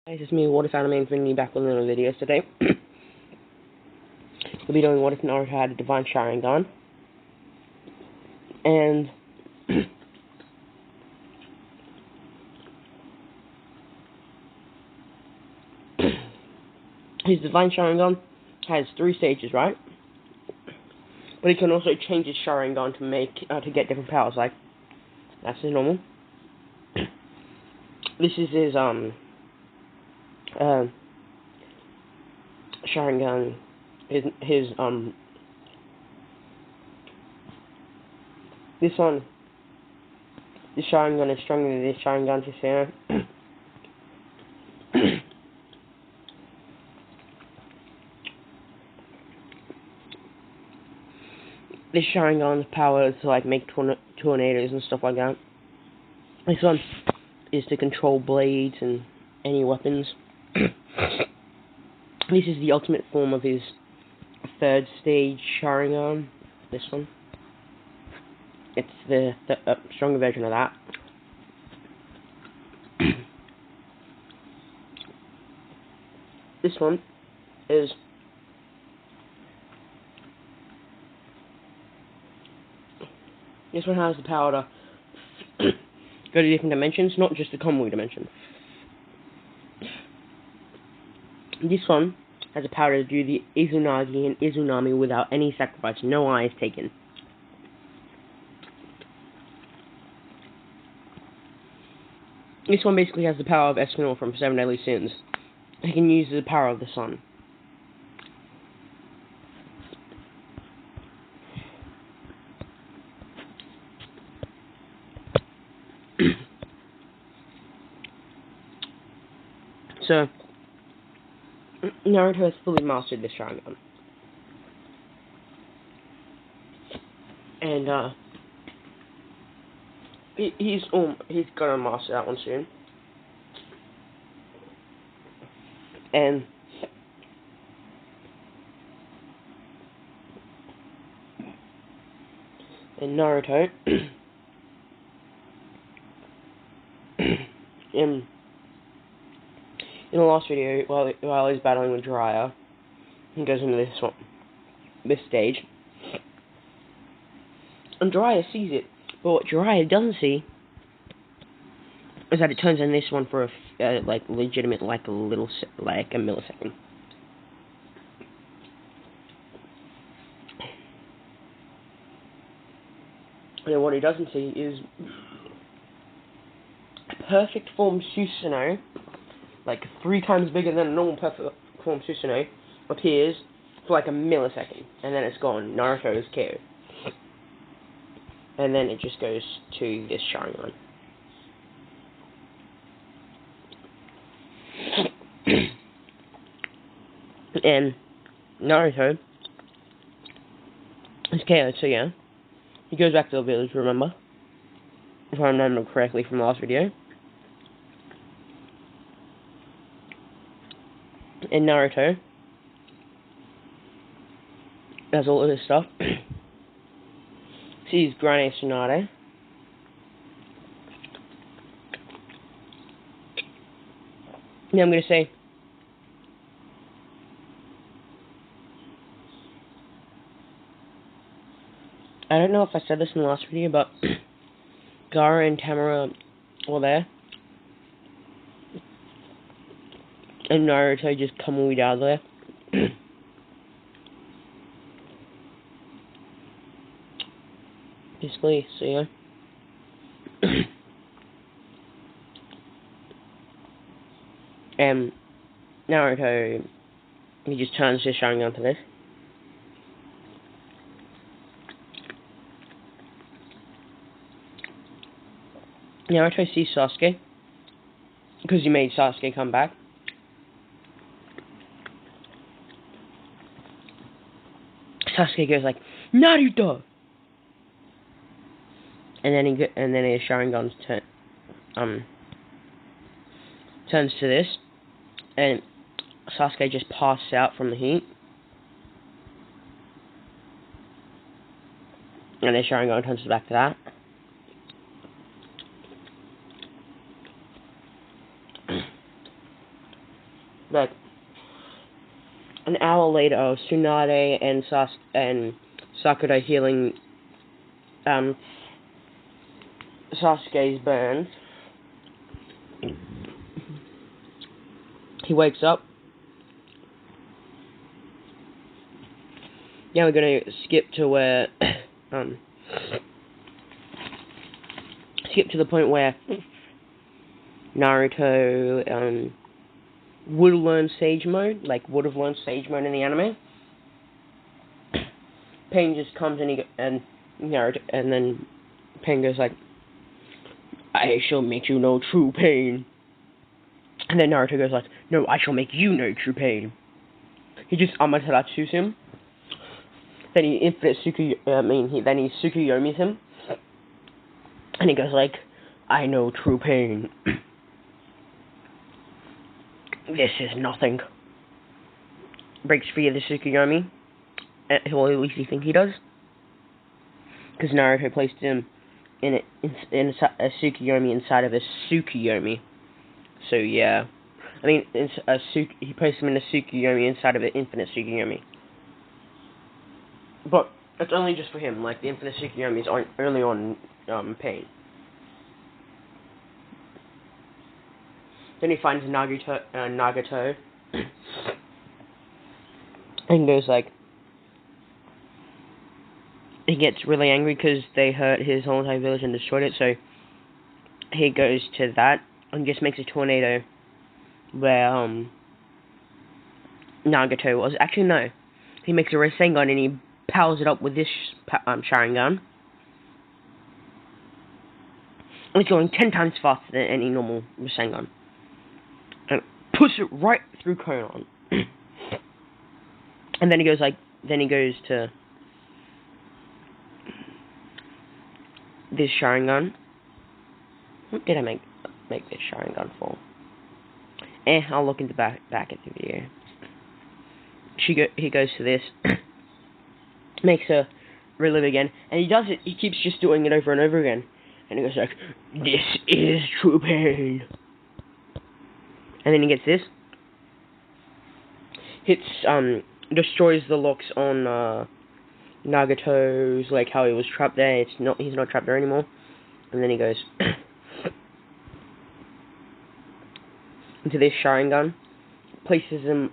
Hey, it's me, What If Anime, bringing you back with another video today. We'll be doing What If Naruto had a Divine Sharingan. And his Divine Sharingan has 3 stages, right? But he can also change his Sharingan to get different powers, like that's his normal. This is his Sharingan, his this Sharingan is stronger than this Sharingan to say. This Sharingan's power is to like make tornadoes and stuff like that. This one is to control blades and any weapons. This is the ultimate form of his 3rd stage Sharingan. This one. It's the stronger version of that. This one is has the power to go to different dimensions, not just the Kamui dimension. This one has the power to do the Izunagi and Izunami without any sacrifice, no eyes taken. This one basically has the power of Escanor from 7 Deadly Sins. He can use the power of the sun. So, Naruto has fully mastered this Sharingan. And, he's gonna master that one soon. And Naruto in the last video, while he's battling with Jiraiya, he goes into this stage, and Jiraiya sees it. But what Jiraiya doesn't see is that it turns on this one for a legitimate a millisecond. And what he doesn't see is a perfect form Susanoo, like 3 times bigger than a normal perfect form Susanoo, appears for like a millisecond, and then it's gone. Naruto is KO'd. And then it just goes to this Sharingan. And Naruto is KO'd, so yeah. He goes back to the village, remember? If I remember correctly from the last video. And Naruto does all of this stuff. Sees Granny Tsunade. Now I'm going to say, I don't know if I said this in the last video, but Gaara and Tamara were there. And Naruto just come out of there. Basically, so yeah. And Naruto, he just turns his Sharingan to this. Naruto sees Sasuke, because he made Sasuke come back. Sasuke goes like, Naruto! And then his Sharingan turns to this, and Sasuke just passes out from the heat. And his Sharingan turns back to that. Like, an hour later, Tsunade and Sakura healing Sasuke's burns. He wakes up. Now we're gonna skip to where skip to the point where Naruto would have learned Sage Mode in the anime. Pain just comes and Naruto, and then Pain goes like, "I shall make you know true pain." And then Naruto goes like, "No, I shall make you know true pain." He just Amataratsus him. Then he Tsukuyomis him. And he goes like, "I know true pain. This is nothing." Breaks free of the Tsukuyomi. Well, at least he thinks he does. Because Naruto placed him in a Tsukuyomi inside of a Tsukuyomi. So yeah. I mean, he placed him in a Tsukuyomi inside of an infinite Tsukuyomi. But it's only just for him. Like, the infinite Tsukuyomis aren't only on Pain. Then he finds Nagato and goes like, he gets really angry because they hurt his whole entire village and destroyed it, so he goes to that and just makes a tornado where Nagato was. Actually, no. He makes a Rasengan and he powers it up with this Sharingan. And it's going 10 times faster than any normal Rasengan. And push it right through Konan. And then he goes to this Sharingan. What did I make this Sharingan for? I'll look into back at the video. He goes to this, makes her relive again, and he does it. He keeps just doing it over and over again, and he goes like, "This is true pain." And then he gets this. Destroys the locks on Nagato's, like how he was trapped there. He's not trapped there anymore. And then he goes into this Sharingan, places him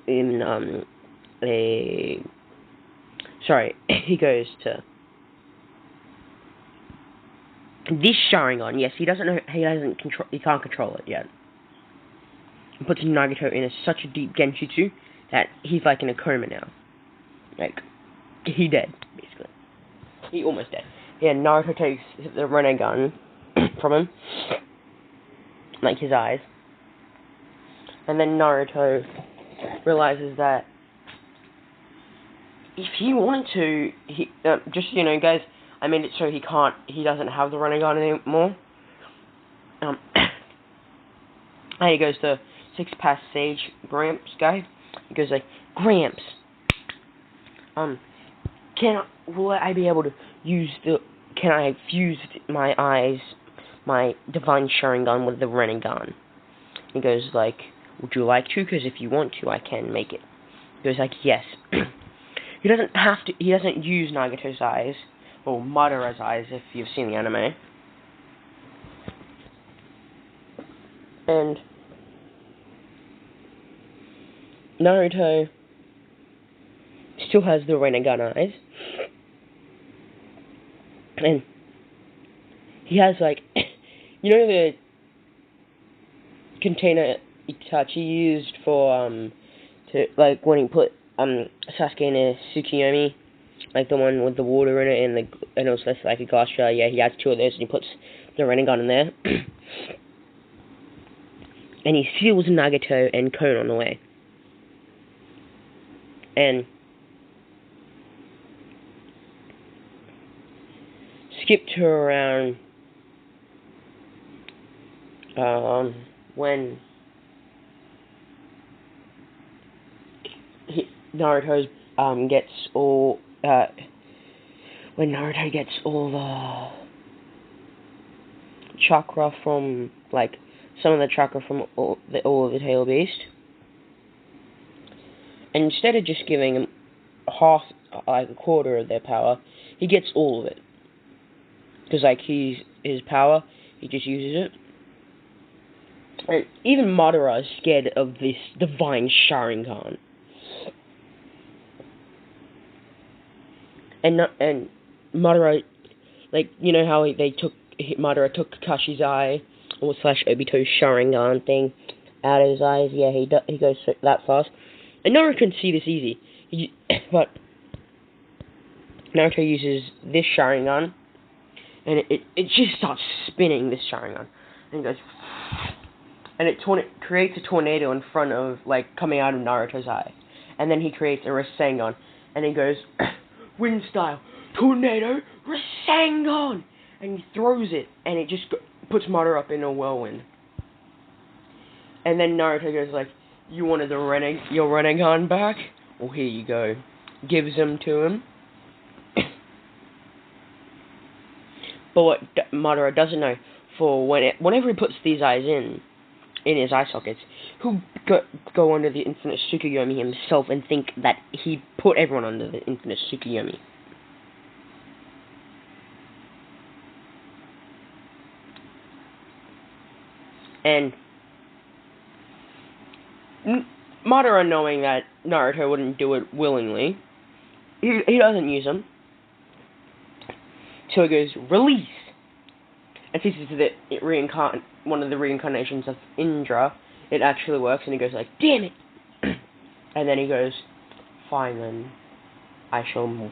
in he goes to this Sharingan. Yes, he can't control it yet. He puts Nagato in such a deep Genjutsu that he's like in a coma now. Like, he dead, basically. He almost dead. Yeah, Naruto takes the Rinnegan from him, like his eyes. And then Naruto realizes that if he wanted to, just, guys, I made it so he doesn't have the Rinnegan anymore. And he goes to Six Pass Sage Gramps guy. He goes like, "Gramps, will I be able to can I fuse my Divine Sharingan with the Rinnegan?" He goes like, "Would you like to? Because if you want to, I can make it." He goes like, "Yes." He doesn't use Nagato's eyes, or Madara's eyes, if you've seen the anime. And Naruto still has the Rinnegan eyes. And he has, like, the container Itachi used for, when he put, Sasuke in a Tsukuyomi, like the one with the water in it, and it was less like a glass jar. Yeah, he has 2 of those, and he puts the Rinnegan in there. And he seals Nagato and Konan away. And skip to around when Naruto gets all the chakra from, like, some of the chakra from all of the Tail Beast. And instead of just giving him half, like a quarter of their power, he gets all of it. Because, like, his power, he just uses it. And even Madara is scared of this divine Sharingan. And Madara, like, you know how Madara took Kakashi's eye, or slash Obito's Sharingan thing, out of his eyes? Yeah, he goes that fast. And Naruto can see this easy. But Naruto uses this Sharingan, and it just starts spinning this Sharingan. And it goes... And it creates a tornado in front of, like, coming out of Naruto's eye. And then he creates a Rasengan. And he goes, wind style, tornado, Rasengan! And he throws it, and it just puts Madara up in a whirlwind. And then Naruto goes like, you wanted your Rinnegan back? Well, here you go. Gives them to him. But what Madara doesn't know, whenever he puts these eyes in his eye sockets, he'll go under the infinite Tsukuyomi himself and think that he put everyone under the infinite Tsukuyomi. And Madara, knowing that Naruto wouldn't do it willingly, he doesn't use them. So he goes, release! And since it's one of the reincarnations of Indra, it actually works, and he goes like, damn it! And then he goes, fine then, I shall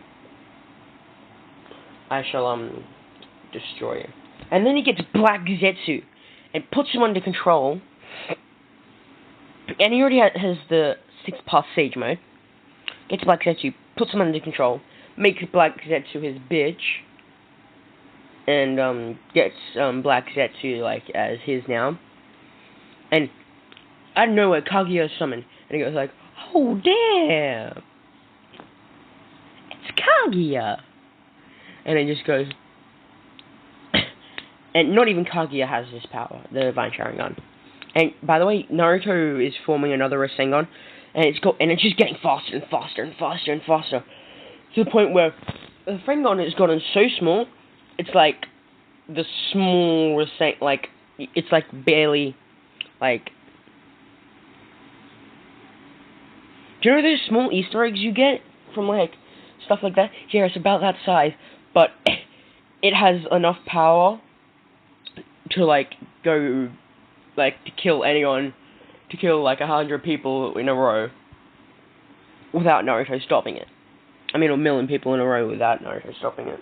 destroy you. And then he gets Black Zetsu, and puts him under control, and he already has the 6-path Sage mode. Gets Black Zetsu, puts him under control, makes Black Zetsu his bitch, and gets Black Zetsu like as his now. And I don't know where Kaguya is summoned, and he goes like, oh damn, it's Kaguya, and it just goes. And not even Kaguya has this power, the Divine Sharingan. And by the way, Naruto is forming another Rasengan, and it's just getting faster and faster and faster and faster, to the point where the Rasengan has gotten so small, it's like the small Rasengan, like it's like barely, like. Do you know those small Easter eggs you get from like stuff like that? Yeah, it's about that size, but it has enough power to like go, like to kill anyone, to kill like 100 people in a row without Naruto stopping it. I mean, 1,000,000 people in a row without Naruto stopping it.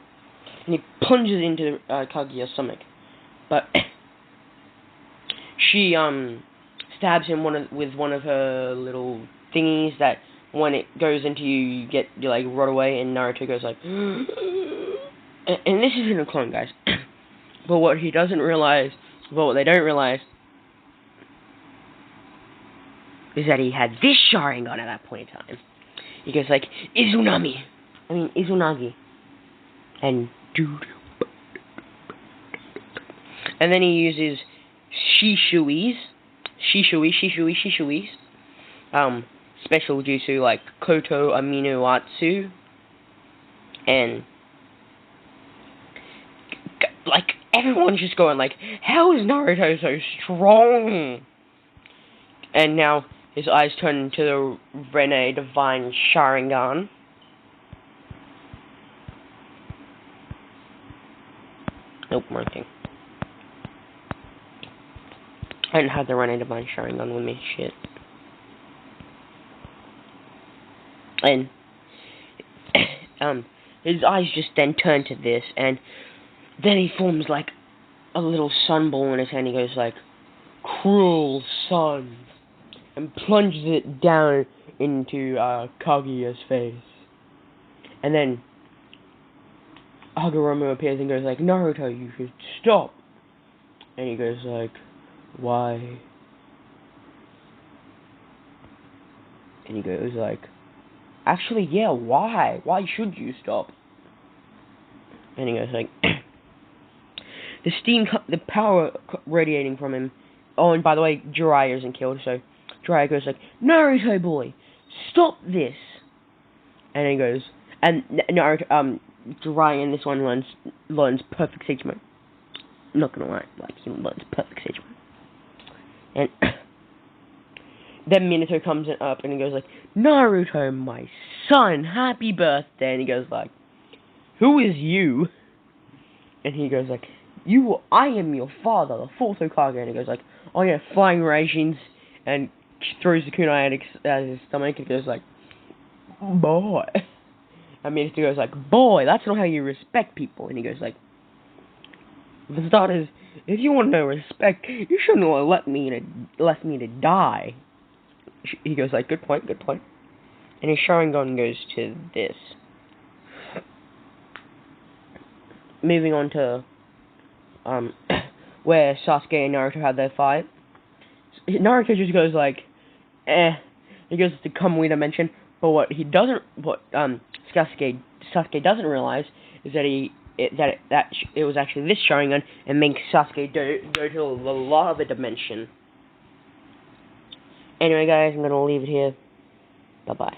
And he plunges into Kaguya's stomach, but she stabs him with one of her little thingies that when it goes into you, you like rot away, and Naruto goes like, and this isn't a clone, guys. But what he doesn't realize, what they don't realize, is that he had this Sharingan at that point in time. He goes like, Izunagi, and and then he uses Shishui's, special jutsu like Koto Amino Atsu, and like everyone's just going like, how is Naruto so strong? And now his eyes turn into the Rene Divine Sharingan. Nope, wrong thing. I didn't have the Rene Divine Sharingan with me, shit. And his eyes just then turn to this, and then he forms like a little sun ball in his hand. He goes like, cruel sun, and plunges it down into Kaguya's face. And then Hagoromo appears and goes like, Naruto, you should stop. And he goes like, why? And he goes like, actually, yeah, why? Why should you stop? And he goes like, the power radiating from him. Oh, and by the way, Jiraiya isn't killed, so Jiraiya goes like, Naruto boy, stop this. And he goes, and Naruto, Ryan, this one learns perfect sage mode. I'm not gonna lie, like, he learns perfect sage mode. And then Minato comes up and he goes like, Naruto, my son, happy birthday. And he goes like, who is you? And he goes like, I am your father, the fourth Hokage. And he goes like, oh yeah, flying rations. And throws the kunai at his stomach and goes like, boy. And Minato goes like, boy, that's not how you respect people. And he goes like, for starters, if you want no respect, you shouldn't have left me to die. He goes like, good point. And his Sharingan goes to this. Moving on to where Sasuke and Naruto had their fight. Naruto just goes like, He goes to come we dimension, but what Sasuke doesn't realize is that it was actually this Sharingan and makes Sasuke go to the lava dimension. Anyway, guys, I'm gonna leave it here. Bye bye.